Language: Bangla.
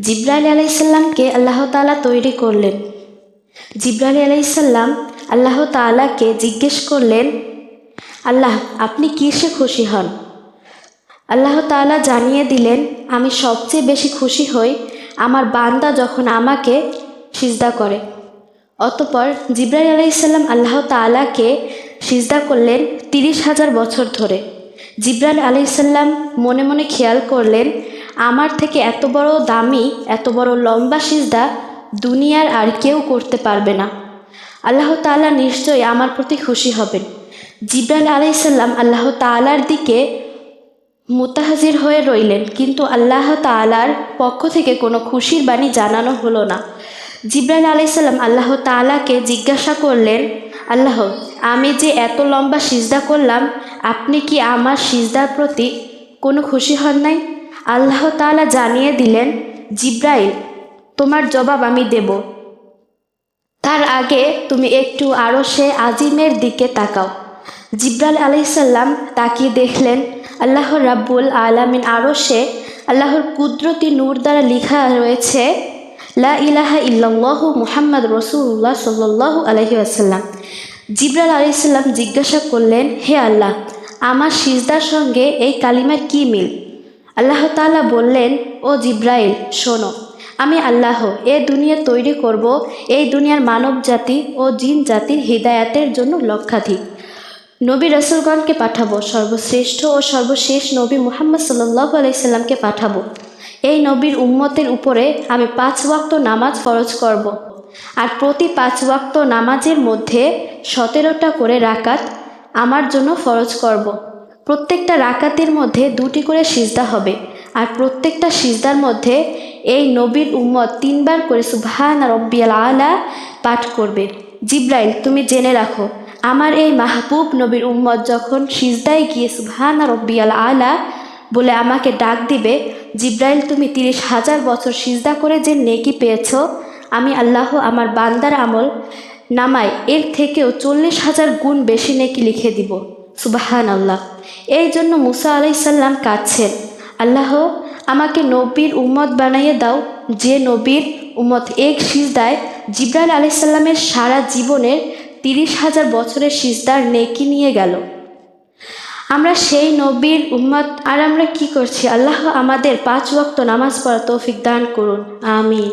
জিব্রাইল আলাইসাল্লামকে আল্লাহ তাআলা তৈরি করলেন। জিব্রাইল আলাইসাল্লাম আল্লাহ তাআলাকে জিজ্ঞেস করলেন, আল্লাহ আপনি কিসে খুশি হন? আল্লাহ তাআলা জানিয়ে দিলেন, আমি সবচেয়ে বেশি খুশি হই আমার বান্দা যখন আমাকে সিজদা করে। অতঃপর জিব্রাইল আলাইসাল্লাম আল্লাহ তাআলাকে সিজদা করলেন 30,000 বছর ধরে। জিব্রাইল আলাইসাল্লাম মনে মনে খেয়াল করলেন, আমার থেকে এত বড় দামি, এত বড় লম্বা সিজদা দুনিয়ার আর কেউ করতে পারবে না। আল্লাহ তাআলা নিশ্চয়ই আমার প্রতি খুশি হবেন। জিব্রাইল আলাইসাল্লাম আল্লাহ তাআলার দিকে মুতাহাজির হয়ে রইলেন, কিন্তু আল্লাহ তাআলার পক্ষ থেকে কোনো খুশির বাণী জানানো হলো না। জিব্রাইল আলাইসাল্লাম আল্লাহ তাআলাকে জিজ্ঞাসা করলেন, আল্লাহ আমি যে এত লম্বা সিজদা করলাম, আপনি কি আমার সিজদার প্রতি কোনো খুশি হন নাই? আল্লাহ তাআলা জানিয়ে দিলেন, জিব্রাইল তোমার জবাব আমি দেব, তার আগে তুমি একটু আরশে আজিমের দিকে তাকাও। জিব্রাইল আলাইসাল্লাম তাকিয়ে দেখলেন আল্লাহ রাব্বুল আলামিন আরশে আল্লাহর কুদরতি নূর দ্বারা লেখা রয়েছে, লা ইলাহা ইল্লাল্লাহু মুহাম্মদ রাসূলুল্লাহ সাল্লাল্লাহু আলাইহি ওয়াসাল্লাম। জিব্রাইল আলাইসাল্লাম জিজ্ঞাসা করলেন, হে আল্লাহ, আমার সিজদার সঙ্গে এই কালিমার কি মিল? আল্লাহ তাআলা বললেন, ও জিব্রাইল শোনো, আমি আল্লাহ এ দুনিয়া তৈরি করব, এই দুনিয়ার মানব জাতি ও জিন জাতির হিদায়াতের জন্য লক্ষাধিক নবী রাসূলগণকে পাঠাবো। সর্বশ্রেষ্ঠ ও সর্বশেষ নবী মুহাম্মদ সাল্লাল্লাহু আলাইহি সাল্লামকে পাঠাবো। এই নবীর উম্মতের উপরে আমি 5 ওয়াক্ত নামাজ ফরজ করব। আর প্রতি 5 ওয়াক্ত নামাজের মধ্যে 17টা করে রাকাত আমার জন্য ফরজ করব। প্রত্যেকটা রাকাতের মধ্যে 2টি করে সিজদা হবে। আর প্রত্যেকটা সিজদার মধ্যে এই নবীর উম্মত 3 বার করে সুবহান রাব্বিয়াল আলা পাঠ করবে। জিব্রাইল তুমি জেনে রাখো, আমার এই মাহবুব নবীর উম্মত যখন সিজদায় গিয়ে সুবহান রাব্বিয়াল আলা বলে আমাকে ডাক দিবে, জিব্রাইল তুমি 30,000 বছর সিজদা করে যে নেকি পেয়েছ, আমি আল্লাহ আমার বান্দার আমল নামায় এর থেকেও 40,000 গুণ বেশি নেকি লিখে দিব। সুবহান আল্লাহ। এই জন্য মুসা আলাইসাল্লাম কাঁদছেন, আল্লাহ আমাকে নবীর উম্মত বানাইয়ে দাও, যে নবীর উম্মত এক সিজদায় জিব্রাইল আলাইসাল্লামের সারা জীবনের 30,000 বছরের সিজদার নেকি নিয়ে গেল। আমরা সেই নবীর উম্মত, আর আমরা কি করছি? আল্লাহ আমাদের 5 ওয়াক্ত নামাজ পড়া তৌফিক দান করুন, আমিন।